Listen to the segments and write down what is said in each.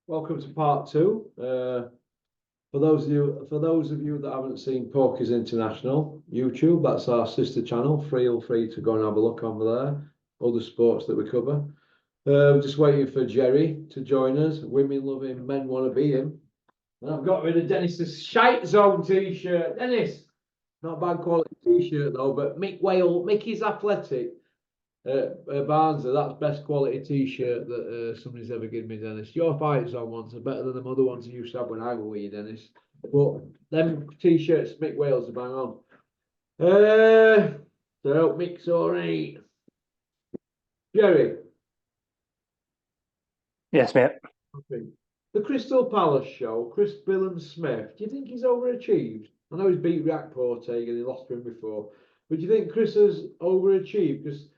welcome to part two. For those of you that haven't seen Porky's International YouTube, that's our sister channel. Feel free to go and have a look over there. Other sports that we cover. Just waiting for Jerry to join us. Women love him, men want to be him. And I've got rid of Dennis's Shite Zone t-shirt. Dennis, not bad quality t-shirt though, but Mickey's Athletic. Barnsley, that's best quality t-shirt that somebody's ever given me, Dennis. Your Fight Zone ones are better than the other ones you used to have when I was with you, Dennis. But them t-shirts, Mick Wales, are bang on. So Mick's all right. Jerry. Yes, mate. Okay. The Crystal Palace show, Chris Billam-Smith, do you think he's overachieved? I know he's beat React Porteg and he lost to him before, but do you think Chris has overachieved? Because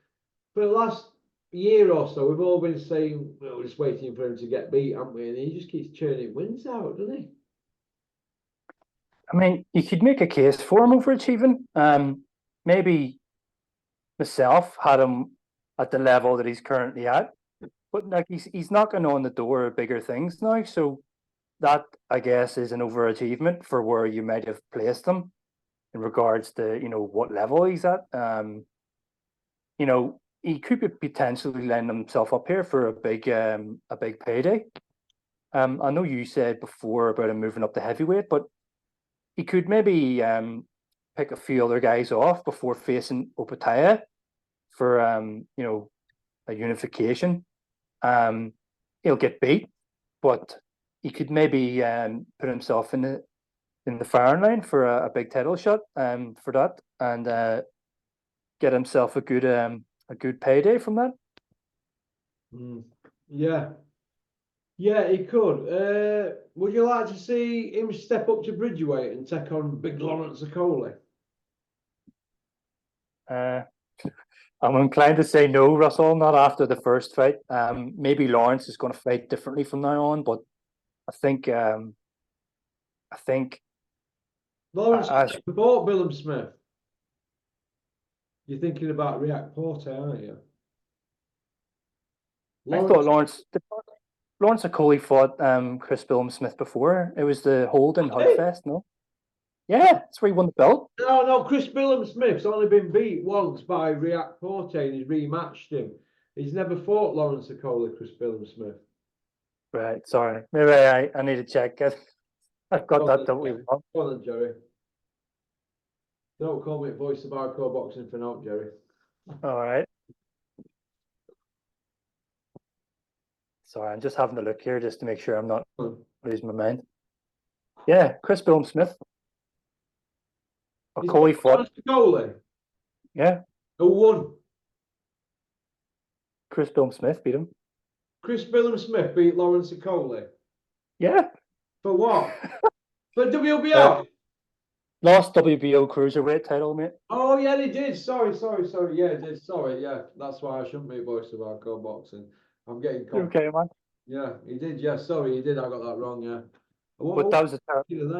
for the last year or so, we've all been saying, well, we're just waiting for him to get beat, haven't we? And he just keeps churning wins out, doesn't he? I mean, you could make a case for him overachieving. Maybe myself had him at the level that he's currently at, but like he's knocking on the door of bigger things now. So that, I guess, is an overachievement for where you might have placed him in regards to, what level he's at. He could be potentially lining himself up here for a big payday. I know you said before about him moving up to heavyweight, but he could maybe pick a few other guys off before facing Opataya for a unification. He'll get beat, but he could maybe put himself in the firing line for a big title shot for that, and get himself a good payday from that. Yeah, he could. Would you like to see him step up to Bridgeweight and take on big Lawrence Okoli? I'm inclined to say no, Russell, not after the first fight. Maybe Lawrence is going to fight differently from now on, but I think Lawrence bought Billam-Smith. You're thinking about React Porter, aren't you? I thought Lawrence Okoli fought Chris Billam-Smith before. It was the Holden Hudfest, no? Yeah, that's where he won the belt. No, Chris Billam-Smith's only been beat once by React Porte and he's rematched him. He's never fought Lawrence Okoli, Chris Billam-Smith. Right, sorry. Maybe I need to check it. I've got that totally wrong. Go on then, Jerry. Don't call me voice of hardcore boxing for now, Jerry. All right. Sorry, I'm just having a look here just to make sure I'm not losing my mind. Yeah, Chris Billam-Smith. Okoli fought. Okoli? Yeah. Who won? Chris Billam-Smith beat him. Chris Billam-Smith beat Lawrence Okoli? Yeah. For what? For WBO? Lost WBO cruiserweight title, mate. Oh yeah, he did. Sorry. Yeah, he did. Sorry, yeah. That's why I shouldn't be a voice of hardcore boxing. I'm getting confused. Okay, man. Yeah, he did. Yeah, sorry, he did. I got that wrong. Yeah. But that was a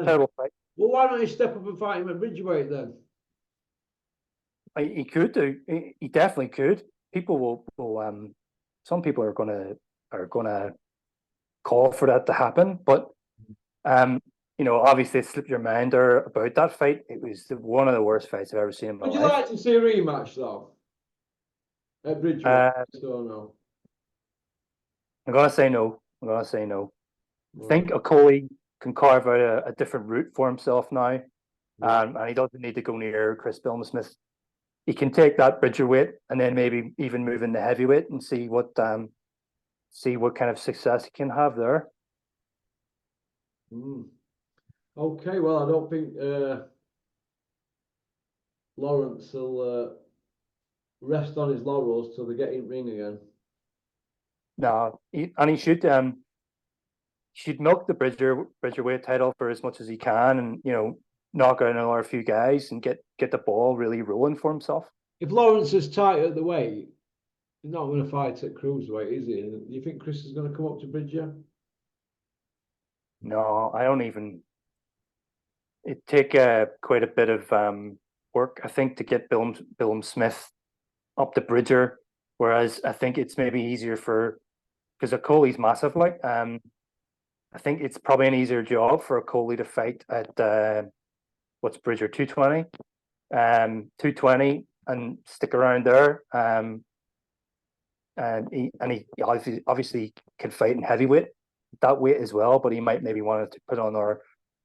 terrible fight. Well, why don't you step up and fight him at Bridgeweight then? He could do. He definitely could. People will. Some people are gonna call for that to happen, but obviously it slipped your mind there about that fight. It was one of the worst fights I've ever seen in my life. Would you like to see a rematch though? At Bridgeweight? No. I'm gonna say no. I think Okoli can carve out a different route for himself now, and he doesn't need to go near Chris Billam-Smith. He can take that Bridgerweight and then maybe even move into heavyweight and see what kind of success he can have there. Okay, well, I don't think Lawrence will rest on his laurels till they get in ring again. No, he should milk the Bridgerweight title for as much as he can, and knock out another few guys and get the ball really rolling for himself. If Lawrence is tight at the weight, he's not going to fight at cruiserweight, is he? Do you think Chris is going to come up to Bridger? No, I don't even. It'd take quite a bit of work, I think, to get Billam-Smith up to Bridger. Whereas I think it's maybe easier because Okoli's massive, I think it's probably an easier job for a Coley to fight at what's Bridger 220, 220, and stick around there. And he obviously can fight in heavyweight, that weight as well, but he might maybe want to put on another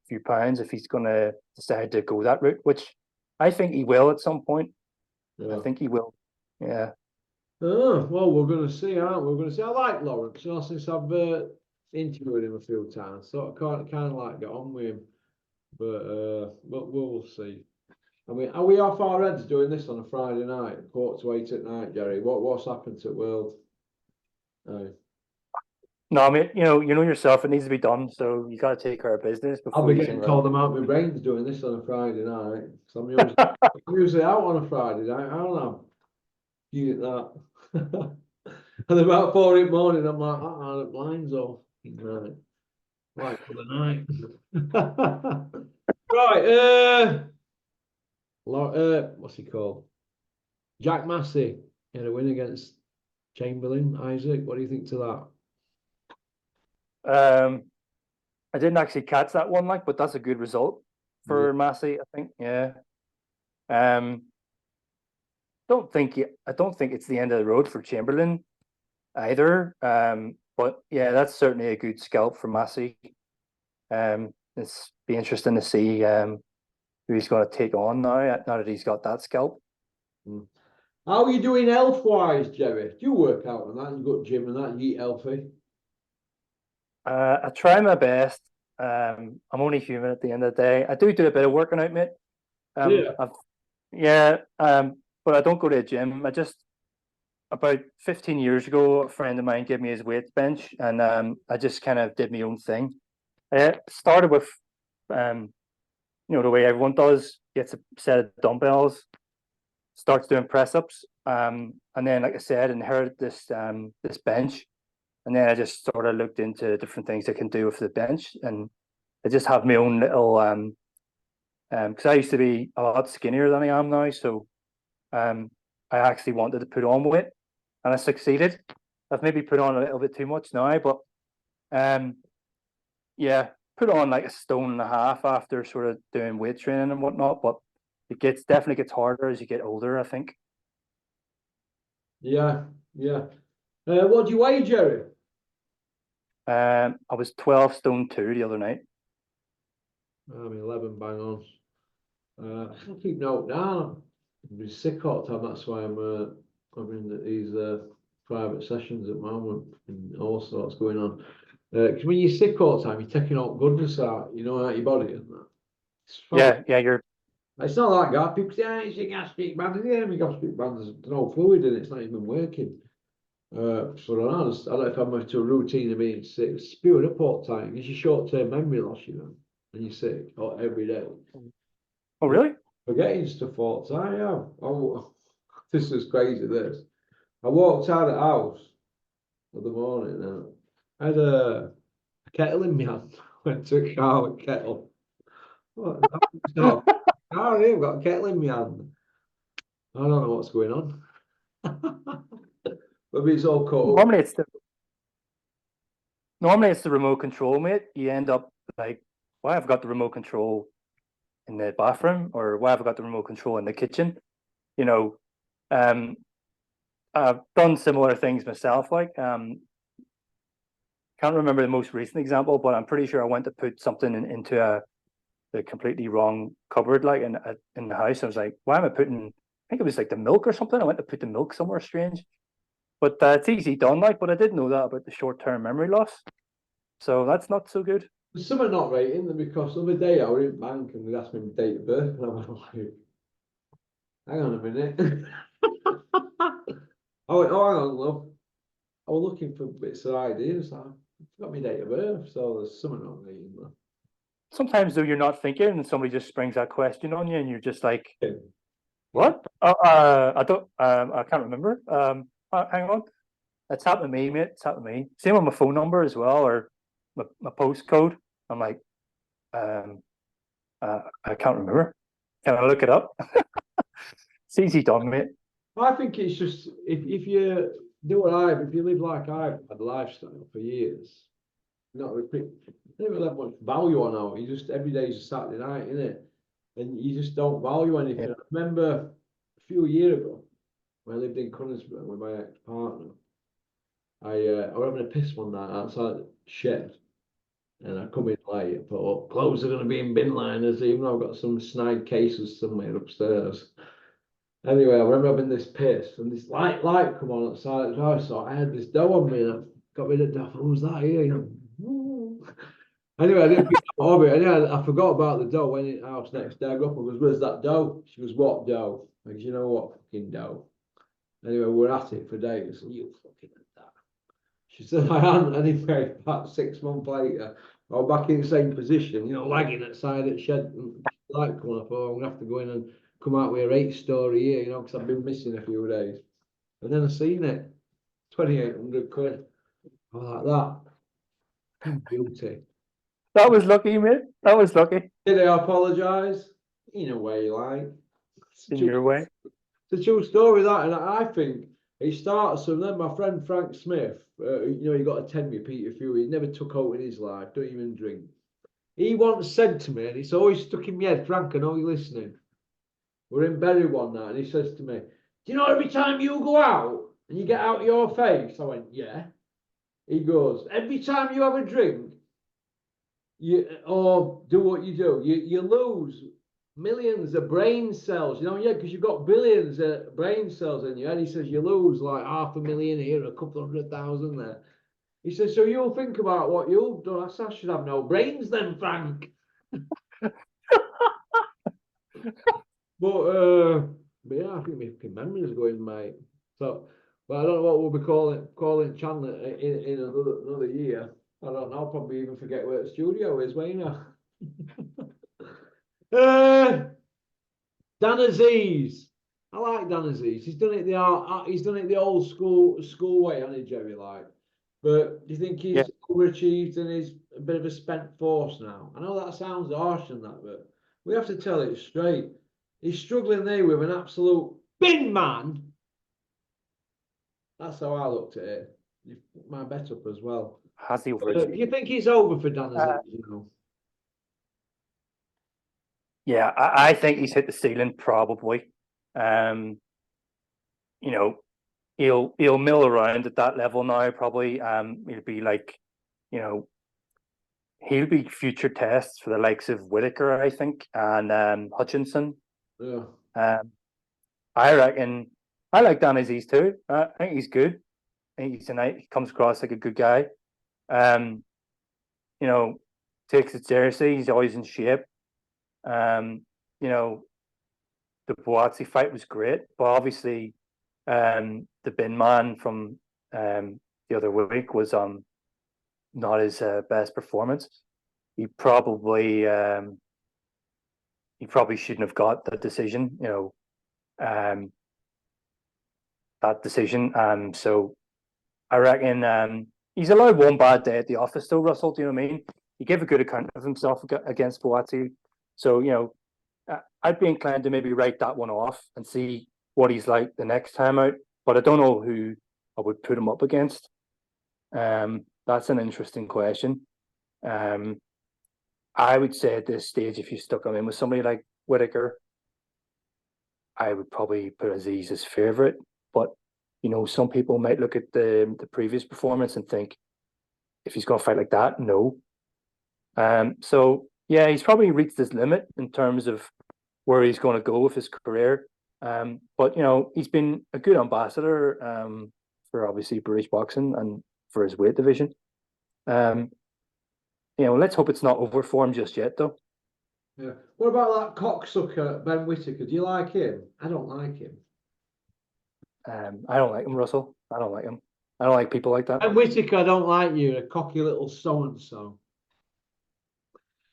few pounds if he's going to decide to go that route, which I think he will at some point. Yeah. I think he will. Yeah. Oh, well, we're going to see, aren't we? We're going to see. I like Lawrence, you know, since I've interviewed him a few times, so I kind of like get on with him. But we'll see. I mean, are we off our heads doing this on a Friday night, 7:45 at night, Jerry? What's happened to World? No, I mean, you know yourself. It needs to be done, so you got to take care of business I'll before be you getting can told I'm out my brains doing this on a Friday night. So I'm usually out on a Friday night. I don't know. You get that. And about 4 in the morning, I'm like, the blinds off. Right. Right for the night. Right, what's he called? Jack Massey had a win against Chamberlain. Isaac, what do you think to that. I didn't actually catch that one, but that's a good result for Massey, I think. Yeah. I don't think it's the end of the road for Chamberlain either. But yeah, that's certainly a good scalp for Massey. It's be interesting to see who he's going to take on now that he's got that scalp. How are you doing health-wise, Jerry? Do you work out on that? You go to gym and that, you eat healthy? I try my best. I'm only human at the end of the day. I do a bit of working out, mate. But I don't go to a gym. About 15 years ago, a friend of mine gave me his weight bench, and I just kind of did my own thing. I started with, the way everyone does, gets a set of dumbbells, starts doing press ups, and then, like I said, inherited this bench, and then I just sort of looked into different things I can do with the bench, and I just have my own little because I used to be a lot skinnier than I am now, so I actually wanted to put on weight, and I succeeded. I've maybe put on a little bit too much now, but put on like 1.5 stone after sort of doing weight training and whatnot. But it definitely gets harder as you get older, I think. Yeah. What do you weigh, Jerry? I was 12 stone 2 the other night. I'm 11 bang on. I keep note down. I've been sick all the time. That's why I'm in these private sessions at the moment and all sorts going on. Because when you're sick all the time, you're taking all goodness out, out your body, isn't that? It's not like that. People say, it's your gastric band. Yeah, my gastric band, there's no fluid in it. It's not even working. So I don't know if I'm into a routine of being sick, spewing up all the time. It's your short-term memory loss, and you're sick every day. Oh, really? Forgetting stuff all the time. Yeah. Oh, this is crazy. This. I walked out of the house in the morning and I had a kettle in my hand. Went to a car with kettle. What? I've got a kettle in my hand. I don't know what's going on. Maybe it's all caught up. Normally it's the remote control, mate. You end up like, why have I got the remote control in the bathroom, or why have I got the remote control in the kitchen? I've done similar things myself. Can't remember the most recent example, but I'm pretty sure I went to put something into the completely wrong cupboard, in the house. I was like, why am I putting? I think it was like the milk or something. I went to put the milk somewhere strange. But it's easy done, but I did know that about the short-term memory loss. So that's not so good. There's something not right in there, because the other day I was in bank and they asked me my date of birth and I was like, hang on a minute. I went, oh, hang on, love. I was looking for bits of ideas. I forgot my date of birth, so there's something not right in there. Sometimes though you're not thinking and somebody just springs that question on you and you're just like, what? I can't remember. Hang on. It's happened to me, mate. It's happened to me. Same with my phone number as well, or my postcode. I'm like, I can't remember. Can I look it up? It's easy done, mate. I think it's just if you do what if you live like I've had a lifestyle for years, not repeat. They don't really have much value on now. You just every day is a Saturday night, isn't it? And you just don't value anything. Yeah. I remember a few years ago when I lived in Conisbrough with my ex-partner. I was having a piss one night outside the shed, and I come in late. I thought, oh, clothes are going to be in bin liners, even though I've got some snide cases somewhere upstairs. Anyway, I remember having this piss, and this light come on outside the door, so I had this dough on me, and I got rid of the dough. Who's that here? You know? Anyway, I didn't think of it. Anyway, I forgot about the dough. Went in the house next day. I got up and goes, "Where's that dough?" She goes, "What dough?" I goes, "You know what fucking dough?" Anyway, we're at it for days. You fucking had that. She said, "I hadn't." Anyway, about 6 months later, I was back in the same position, you know, lagging outside at shed. Light coming up. Oh, I'm gonna have to go in and come out with a 8-story here, you know, because I've been missing a few days. And then I seen it, 2,800 quid. I was like that. Beauty. That was lucky, mate. That was lucky Did I apologise? In a way, like. in your way. It's a true story, that. And I think it starts, and then my friend Frank Smith, you know, he got a 10 repeat a few, he never took out in his life, don't even drink. He once said to me, and it's always stuck in my head, Frank, I know you're listening. We're in Bury one night, and he says to me, "Do you know every time you go out and you get out your face?" I went, "Yeah." He goes, "Every time you have a drink, or do what you do, you lose millions of brain cells, you know, yeah, because you've got billions of brain cells in you." And he says you lose like 500,000 here, a couple 100,000 there. He says, "So you'll think about what you've done." I said, "I should have no brains then, Frank." But yeah, I think my memories are going, mate. So, but I don't know what we'll be calling Chandler in another year. I don't know. I'll probably even forget where the studio is, won't I? Dan Aziz. I like Dan Aziz. He's done it the he's done it the old school way, hasn't he, Jerry? Like, but do you think Yeah. he's overachieved and he's a bit of a spent force now? I know that sounds harsh and that, but we have to tell it straight. He's struggling there with an absolute bin man. That's how I looked at it. You put my bet up as well. Has he Do overachieved? you think it's over for Dan Aziz? You know? Yeah, I think he's hit the ceiling probably. Um, you know, he'll mill around at that level now probably. He'll be like, you know, he'll be future tests for the likes of Whitaker, I think, and Hutchinson. Yeah. I reckon I like Dan Aziz too. I think he's good. I think he comes across like a good guy. Um, you know, takes it seriously. He's always in shape. You know, the Boazzi fight was great, but obviously, the bin man from the other week was not his best performance. He probably shouldn't have got the decision. You know, that decision. So I reckon he's allowed one bad day at the office, though. Russell, do you know what I mean? He gave a good account of himself against Boazzi. So you know, I'd be inclined to maybe write that one off and see what he's like the next time out. But I don't know who I would put him up against. That's an interesting question. I would say at this stage, if you stuck him in with somebody like Whitaker, I would probably put Aziz as favourite. But you know, some people might look at the previous performance and think, if he's going to fight like that, no. So yeah, he's probably reached his limit in terms of where he's going to go with his career. But you know, he's been a good ambassador for obviously British boxing and for his weight division. You know, let's hope it's not overformed just yet, though. Yeah. What about that cocksucker Ben Whitaker? Do you like him? I don't like him. I don't like him, Russell. I don't like him. I don't like people like that. Ben Whitaker, I don't like you. A cocky little so and so.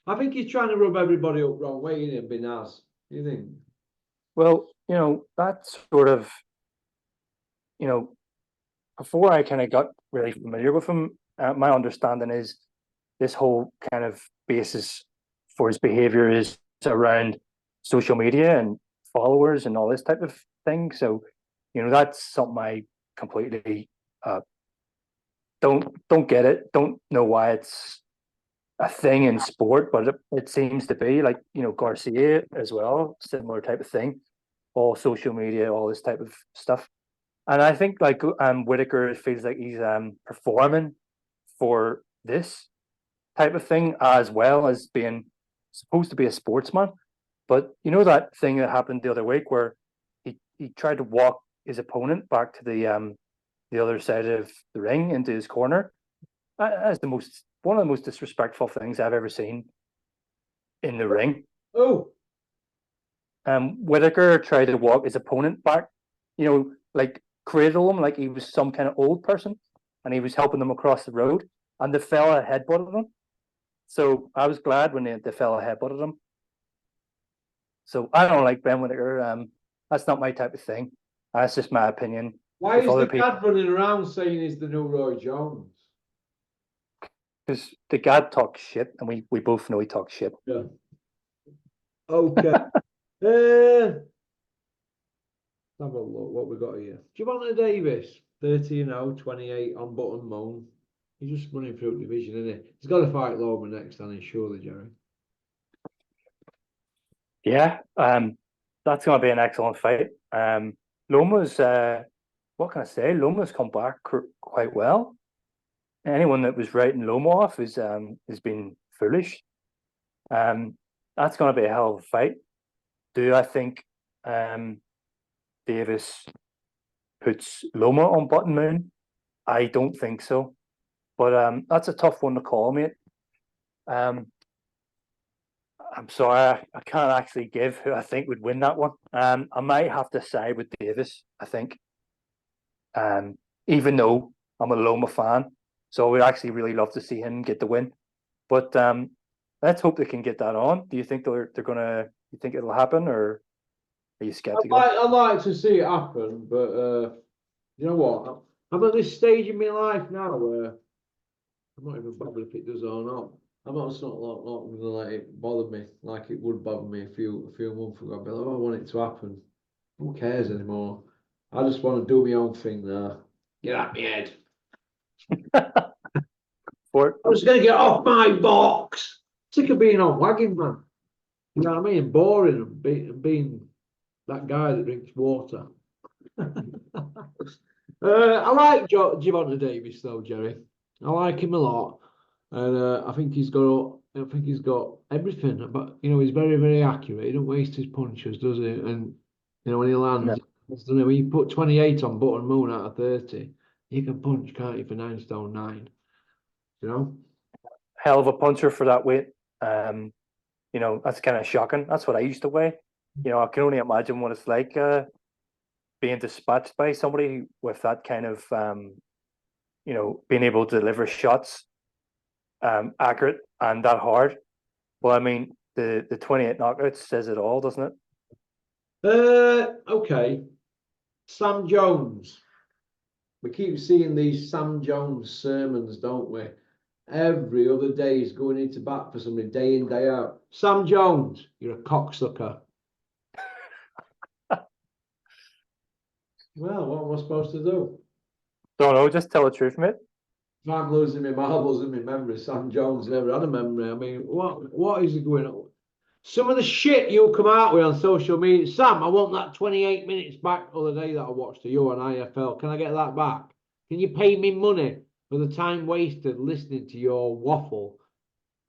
I think he's trying to rub everybody up wrong way in and be nice. Do you think? Well, you know, that's sort of, you know, before I kind of got really familiar with him, my understanding is this whole kind of basis for his behavior is around social media and followers and all this type of thing. So, you know, that's something I completely don't get it. Don't know why it's a thing in sport, but it seems to be like, Garcia as well, similar type of thing. All social media, all this type of stuff. And I think like Whitaker feels like he's performing for this type of thing as well as being supposed to be a sportsman. But you know that thing that happened the other week where he tried to walk his opponent back to the other side of the ring into his corner. That's one of the most disrespectful things I've ever seen in the ring. Oh, Whitaker tried to walk his opponent back, like cradle him like he was some kind of old person, and he was helping them across the road, and the fella headbutted him. So I was glad when the fella headbutted him. So I don't like Ben Whitaker. That's not my type of thing. That's just my opinion. why is the dad running around saying he's the new Roy Jones? Because the guy talks shit, and we both know he talks shit. Yeah. Okay. Let's have a look what we got here. Javonte Davis, 30-0, 28 on button moan. He's just running through division, isn't he? He's got to fight Loma next, and surely, Jerry. Yeah, that's going to be an excellent fight. Loma's, what can I say? Loma's come back quite well. Anyone that was writing Loma off has been foolish. That's going to be a hell of a fight. Do I think Davis puts Loma on button moon? I don't think so. But that's a tough one to call, mate. I'm sorry, I can't actually give who I think would win that one. I might have to side with Davis, I think. Even though I'm a Loma fan, so we'd actually really love to see him get the win. But let's hope they can get that on. Do you think they're gonna? You think it'll happen, or are you skeptical? I'd like to see it happen, but you know what? I'm at this stage in my life now where I'm not even bothered if it does or not. I'm not going to let it bother me like it would bother me a few months ago. I'd be like, oh, I want it to happen. Who cares anymore? I just want to do my own thing now. Get out my head. I'm just going to get off my box. Sick of being on wagon, man. You know what I mean? Boring and being that guy that drinks water. I like Javonte Davis though, Jerry. I like him a lot, and I think he's got everything. But he's very, very accurate. He don't waste his punches, does he? And when he lands, when you put 28 on button moon out of 30, you can punch, can't you, for 9 stone 9? Hell of a puncher for that weight. That's kind of shocking. That's what I used to weigh. I can only imagine what it's like being dispatched by somebody with that kind of being able to deliver shots accurate and that hard. Well, I mean, the 28 knockouts says it all, doesn't it? Okay. Sam Jones. We keep seeing these Sam Jones sermons, don't we? Every other day he's going into bat for somebody day in, day out. Sam Jones, you're a cocksucker. Well, what am I supposed to do? Don't know, just tell the truth, mate. I'm losing my marbles and my memory. Sam Jones never had a memory. I mean, what is it going on? Some of the shit you come out with on social media. Sam, I want that 28 minutes back the other day that I watched to you on IFL. Can I get that back? Can you pay me money for the time wasted listening to your waffle?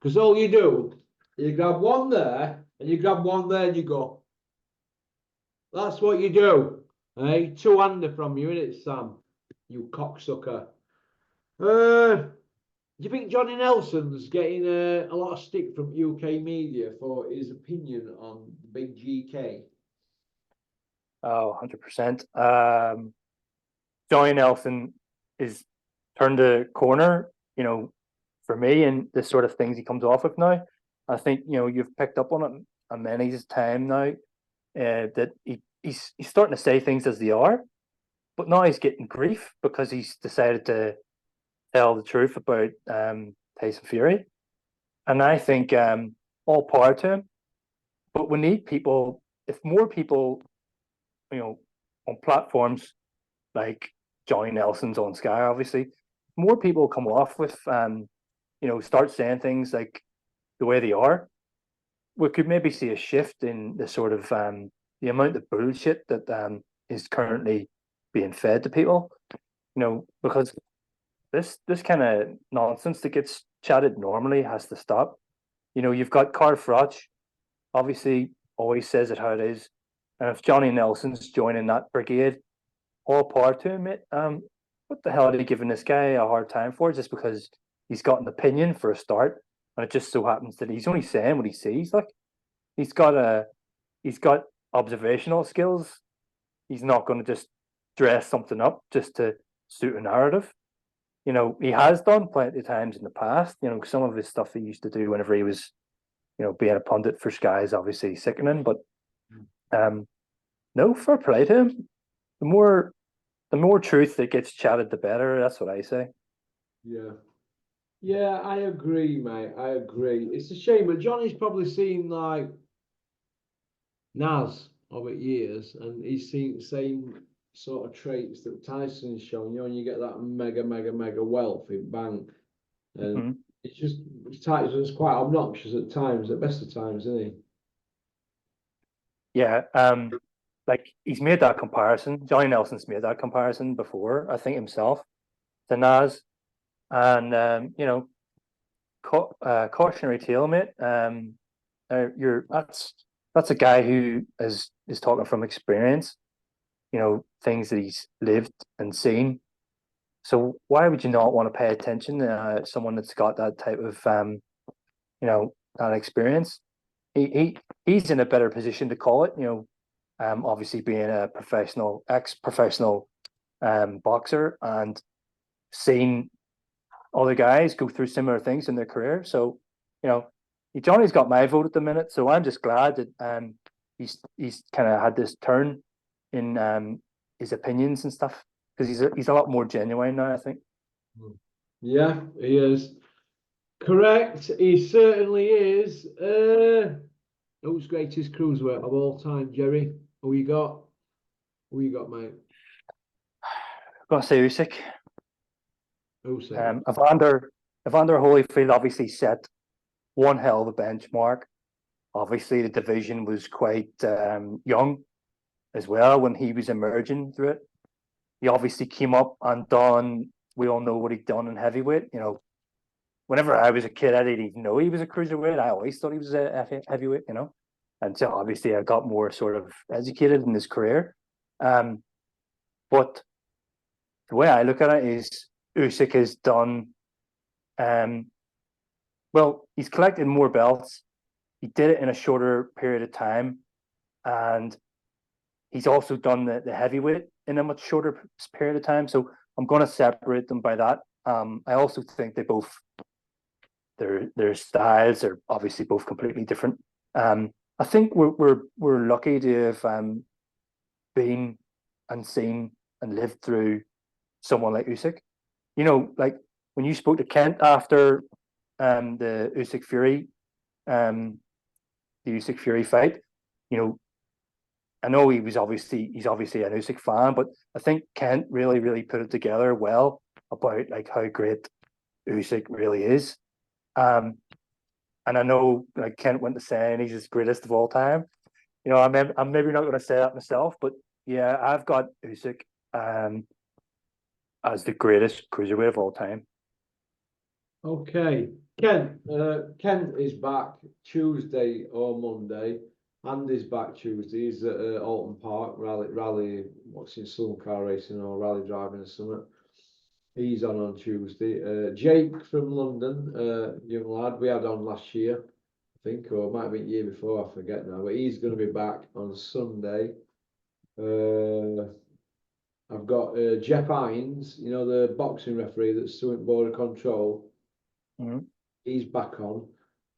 Because all you do, you grab one there and you grab one there and you go. That's what you do. Hey, two-hander from you, innit, Sam? You cocksucker. Do you think Johnny Nelson's getting a lot of stick from UK media for his opinion on the big GK? Oh, 100%. Johnny Nelson is turned a corner, for me, and the sort of things he comes off with now. I think, you've picked up on it a many's time now, that he's starting to say things as they are, but now he's getting grief because he's decided to tell the truth about Tyson Fury. And I think all power to him. But we need people, if more people, on platforms like Johnny Nelson's on Sky, obviously, more people come off with start saying things like the way they are, we could maybe see a shift in the sort of the amount of bullshit that is currently being fed to people. Because this kind of nonsense that gets chatted normally has to stop. You've got Carl Froch, obviously always says it how it is. And if Johnny Nelson's joining that brigade, all power to him, mate. What the hell are they giving this guy a hard time for? Just because he's got an opinion for a start, and it just so happens that he's only saying what he sees. Like he's got observational skills. He's not going to just dress something up just to suit a narrative. He has done plenty of times in the past. Some of his stuff he used to do whenever he was, being a pundit for Sky is obviously sickening. But no, fair play to him. The more truth that gets chatted, the better. That's what I say. Yeah. Yeah, I agree, mate. I agree. It's a shame, but Johnny's probably seen like Nas over years, and he's seen the same sort of traits that Tyson's shown. And you get that mega wealth in bank, and it's just Tyson's quite obnoxious at times, at best of times, isn't he? Yeah. Like he's made that comparison. Johnny Nelson's made that comparison before, I think himself, to Nas, and cautionary tale, mate. That's a guy who is talking from experience. Things that he's lived and seen. So why would you not want to pay attention to someone that's got that type of that experience? He's in a better position to call it. Obviously being a ex-professional boxer and seeing other guys go through similar things in their career. So, Johnny's got my vote at the minute. So I'm just glad that he's kind of had this turn in his opinions and stuff, because he's a lot more genuine now, I think. Yeah, he is. Correct. He certainly is. Who's greatest cruiserweight of all time, Jerry? Who you got? Mate? I'm gonna say Usyk. Usyk. Evander Holyfield obviously set one hell of a benchmark. Obviously, the division was quite young as well when he was emerging through it. He obviously came up and done. We all know what he'd done in heavyweight. Whenever I was a kid, I didn't even know he was a cruiserweight. I always thought he was a heavyweight. And so obviously I got more sort of educated in his career. But the way I look at it is Usyk has done. Well, he's collected more belts. He did it in a shorter period of time, and he's also done the heavyweight in a much shorter period of time. So I'm going to separate them by that. I also think they both their styles are obviously both completely different. I think we're lucky to have been and seen and lived through someone like Usyk. Like when you spoke to Kent after the Usyk Fury fight, I know he's obviously an Usyk fan, but I think Kent really put it together well about like how great Usyk really is. And I know like Kent went to saying he's the greatest of all time. I'm maybe not going to say that myself, but yeah, I've got Usyk as the greatest cruiserweight of all time. Okay, Kent is back Tuesday or Monday. Andy's back Tuesday. He's at Alton Park rally. What's in some car racing or rally driving or something. He's on Tuesday. Jake from London, young lad, we had on last year, I think, or it might have been the year before, I forget now. But he's going to be back on Sunday. I've got Jeff Hines, the boxing referee that's suing Border Control. He's back on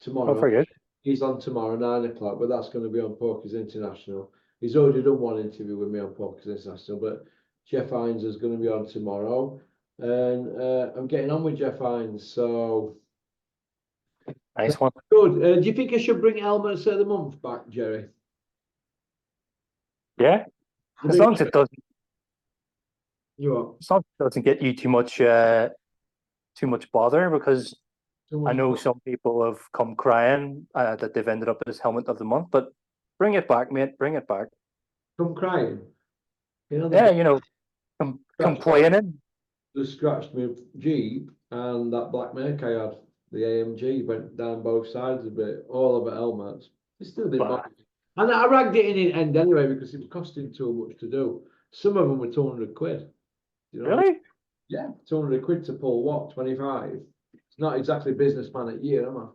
tomorrow. Oh, very good. He's on tomorrow, 9 o'clock, but that's going to be on Porky's International. He's already done one interview with me on Porky's International, but Jeff Hines is going to be on tomorrow. And I'm getting on with Jeff Hines, so nice one. Good. Do you think I should bring helmets of the month back, Jerry? Yeah, as long as it doesn't. You are. As long as it doesn't get you too much too much bother, because Too I much know fun. some people have come crying that they've ended up as helmet of the month. But bring it back, mate. Bring it back. Come crying. You know, Yeah, scratched complaining. scratched my Jeep and that black Merc I had, the AMG, went down both sides a bit, all of it helmets. It's still a bit Bah, bothered. And I ragged it in the end anyway because it was costing too much to do. Some of them were 200 quid. You know, really? yeah, 200 quid to pull what, 25? It's not exactly businessman at year, am I?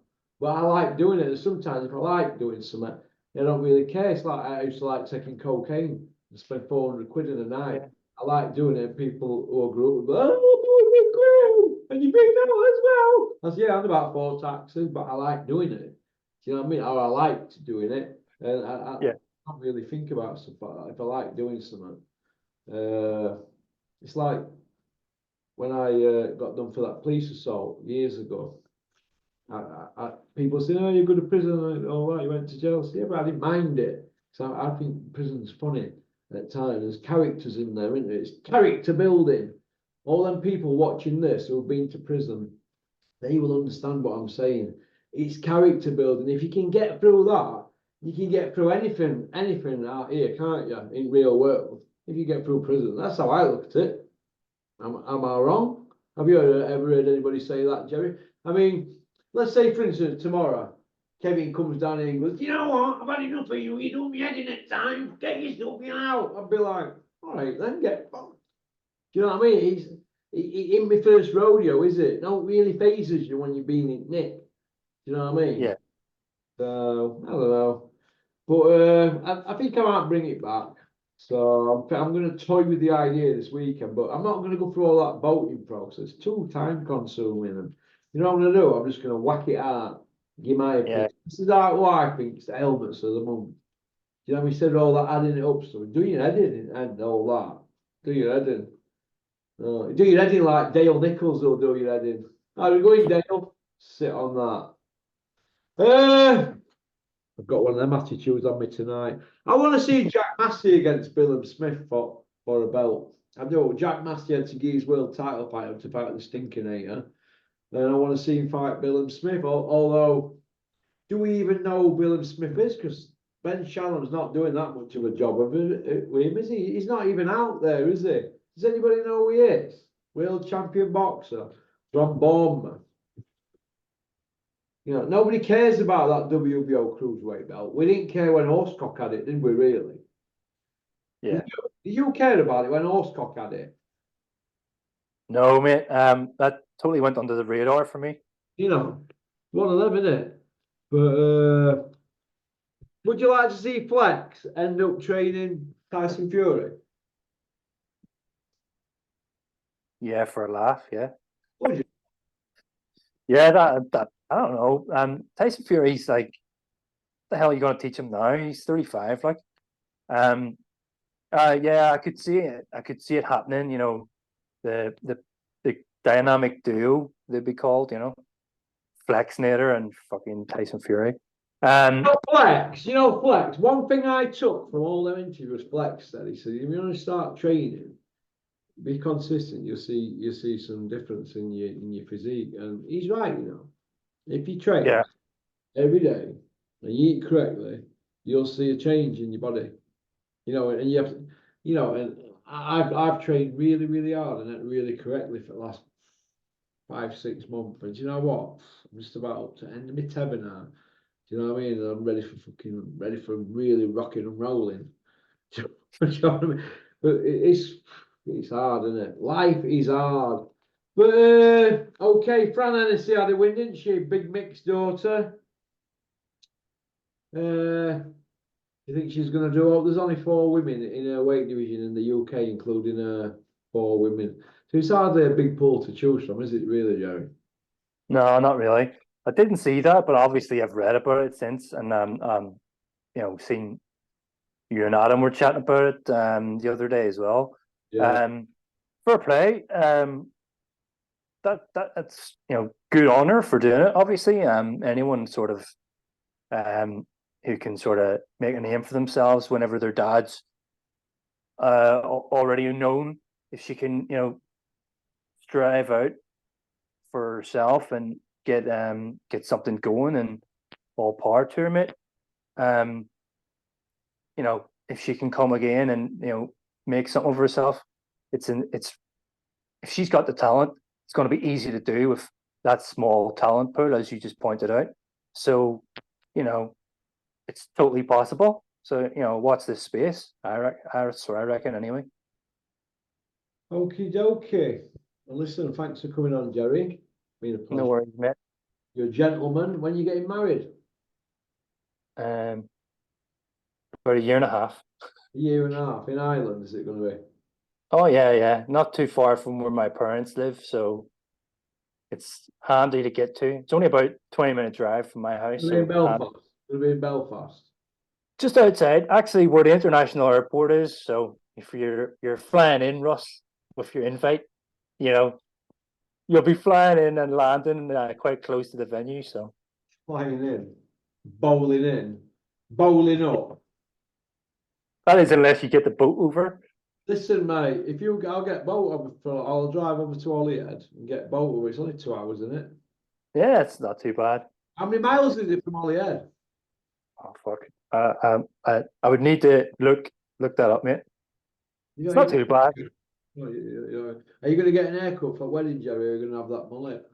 But I like doing it. And sometimes if I like doing something, I don't really care. It's like I used to like taking cocaine and spend 400 quid in a night. Yeah, I like doing it. And people who I grew up with, oh, 400 quid, and you've been out as well. I said, yeah, I'm about 4 taxes, but I like doing it. Do you know what I mean? Or I liked doing it. And I yeah, don't really think about stuff like that. If I like doing something, it's like when I got done for that police assault years ago. People say, "Oh, you go to prison." Oh, right, you went to jail. So, yeah, but I didn't mind it. So I think prison's funny at times. There's characters in there, isn't there? It's character building. All them people watching this who've been to prison, they will understand what I'm saying. It's character building. If you can get through that, you can get through anything out here, can't you? In real world, if you get through prison, that's how I looked at it. Am I wrong? Have you ever heard anybody say that, Jerry? I mean, let's say, for instance, tomorrow, Kevin comes down here and goes, you know what? I've had enough of you. You do me head in at time. Get your stuff out. I'd be like, all right, then get fucked. Do you know what I mean? It ain't my first rodeo, is it? No, it really phases you when you're being in Nick. Do you know what I mean? yeah, So, I don't know. But I think I might bring it back. So I'm going to toy with the idea this weekend, but I'm not going to go through all that voting process. Too time consuming. And you know what I'm going to do? I'm just going to whack it out, give my yeah, opinion. This is how I think it's the helmets of the month. You know, we said all that adding it up. So do your editing and all that. Do your editing. Do your editing like Dale Nichols will do your editing. How are we going, Dale? Sit on that. I've got one of them attitudes on me tonight. I want to see Jack Massey against Billum Smith for a belt. I do. Jack Massey had to give his world title fight to fight the Stinkinator. Then I want to see him fight Billum Smith. Although, do we even know who Billum Smith is? Because Ben Shannon's not doing that much of a job with him, is he? He's not even out there, is he? Does anybody know who he is? World champion boxer from Bournemouth. You know, nobody cares about that WBO cruiserweight belt. We didn't care when Horsecock had it, did we? Really? Did yeah. you care about it when Horsecock had it? No, mate. That totally went under the radar for me. You know, one of them, isn't it? But would you like to see Flex end up training Tyson Fury? Yeah, for a laugh. Yeah, Would you? yeah. That I don't know. Tyson Fury's like, the hell are you going to teach him now? He's 35. Like, um, yeah, I could see it. I could see it happening. You know, the dynamic duo they'd be called. You know, Flexnator and fucking Tyson Fury. Flex, Flex. One thing I took from all them interviews, Flex said, he said, if you want to start training, be consistent. You'll see some difference in your physique, and he's right. If you train Yeah, every day and you eat correctly, you'll see a change in your body. And you have to, and I've trained really, really hard and really correctly for the last 5, 6 months. And do you know what? I'm just about up to end of my tether now. Do you know what I mean? And I'm ready for really rocking and rolling. Do you know what I mean? But it's hard, isn't it? Life is hard. But okay, Fran Hennessy had a win, didn't she? Big Mick's daughter. You think she's going to do all? There's only 4 women in her weight division in the UK, including 4 women. So it's hardly a big pool to choose from, is it really, Jerry? no, not really. I didn't see that, but obviously I've read about it since, and seen you and Adam were chatting about it the other day as well. Yeah. Um, fair play. That's good honor for doing it. Obviously, anyone sort of who can sort of make a name for themselves whenever their dad's already known, if she can strive out for herself and get something going, and all power to her, mate. You know, if she can come again and, you know, make something of herself, it's if she's got the talent, it's going to be easy to do with that small talent pool, as you just pointed out. So, you know, it's totally possible. So, you know, watch this space. That's what I reckon anyway. Okie dokie. Well, listen, thanks for coming on, Jerry. Been a pleasure. No worries, mate. You're a gentleman. When are you getting married? About a year and a half. A year and a half in Ireland, is it going to be? Oh yeah. Not too far from where my parents live, so it's handy to get to. It's only about 20-minute drive from my house. It'll be in Belfast. It'll be in Belfast. Just outside, actually, where the international airport is. So if you're flying in, Russ, with your invite, you know, you'll be flying in and landing quite close to the venue. So Flying in, bowling up. that is, unless you get the boat over. Listen, mate, I'll get boat over I'll drive over to Holyhead and get boat over. It's only 2 hours, isn't it? Yeah, it's not too bad. How many miles is it from Holyhead? Oh fuck. I would need to look that up, mate. It's not too bad. Are you going to get an haircut for wedding, Jerry? Or are you going to have that mullet?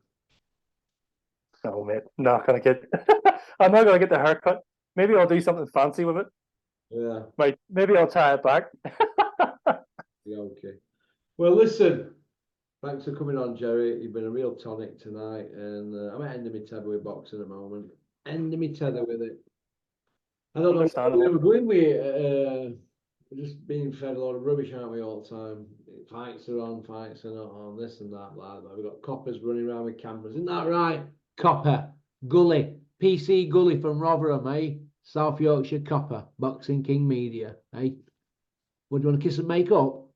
No, mate. Not gonna get. I'm not gonna get the haircut. Maybe I'll do something fancy with it. Yeah. Maybe I'll tie it back. Yeah, okay. Well, listen. Thanks for coming on, Jerry. You've been a real tonic tonight, and I'm ending my tether with boxing at the moment. Ending my tether with it. I don't know where we're going with. We're just being fed a lot of rubbish, aren't we, all the time? Fights are on, fights are not on, this and that, blah, blah. We've got coppers running around with cameras. Isn't that right? Copper, Gully, PC Gully from Rotherham, eh? South Yorkshire Copper, Boxing King Media, eh? What, do you want to kiss and make up?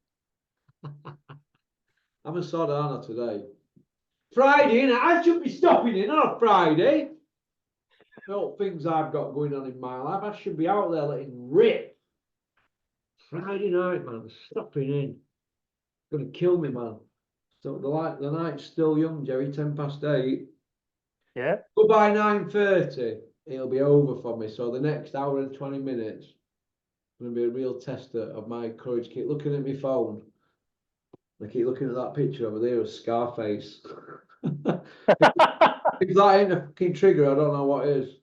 I'm a sod, aren't I, today? Friday, innit? I should be stopping in on a Friday. No things I've got going on in my life. I should be out there letting rip. Friday night, man, stopping in. Gonna kill me, man. So the night's still young, Jerry, 8:10. Yeah. But by 9:30, it'll be over for me. So the next hour and 20 minutes gonna be a real tester of my courage. Keep looking at my phone. I keep looking at that picture over there of Scarface. If that ain't a fucking trigger, I don't know what is.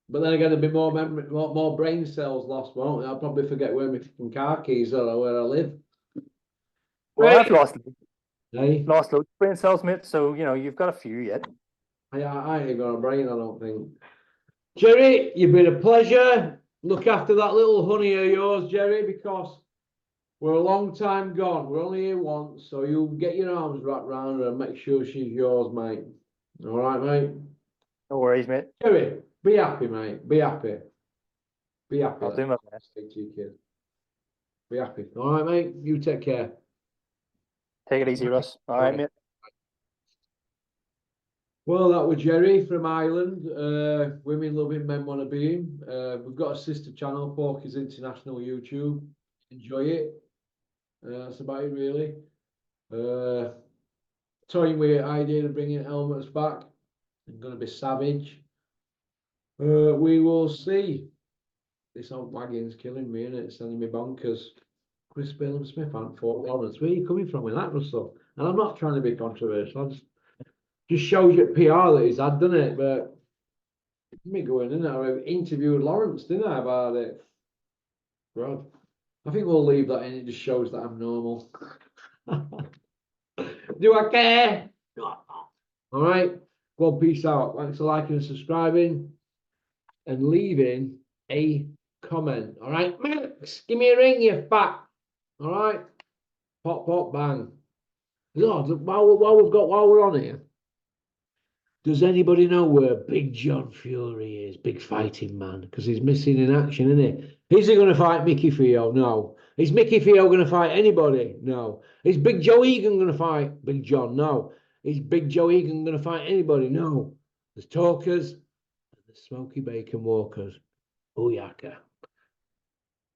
But then again, there'll be more memory, more brain cells lost, won't there? I'll probably forget where my fucking car keys are or where I live. Well, I've lost Hey? loads of brain cells, mate. So you know you've got a few yet. I ain't got a brain, I don't think. Jerry, you've been a pleasure. Look after that little honey of yours, Jerry, because we're a long time gone. We're only here once, so you get your arms wrapped around her and make sure she's yours, mate. All right, mate? No worries, mate. Jerry, be happy, mate. Be happy. Be happy. I'll do my best. Speak to you, kid. Be happy. All right, mate? You take care. Take it easy, Russ. All right, mate. Well, that was Jerry from Ireland. Women loving, men want to be him. We've got a sister channel, Porky's International YouTube. Enjoy it. That's about it, really. Toying with the idea of bringing helmets back. I'm going to be savage. We will see. This old wagon's killing me, and it's sending me bonkers. Chris Billham Smith and Fort Lawrence. Where are you coming from with that, Russell? And I'm not trying to be controversial. Just shows you PR that he's had, doesn't it? But me going in there, I interviewed Lawrence, didn't I, about it? Right. I think we'll leave that in. It just shows that I'm normal. Do I care? All right. Well, peace out. Thanks for liking and subscribing and leaving a comment. All right, Max, give me a ring, you fat. All right. Pop, pop, bang. Lord, while we're on here, does anybody know where Big John Fury is? Big fighting man, because he's missing in action, isn't he? Is he going to fight Mickey Theo? No. Is Mickey Theo going to fight anybody? No. Is Big Joe Egan going to fight Big John? No. Is Big Joe Egan going to fight anybody? No. There's talkers and the Smoky Bacon Walkers. Booyaka.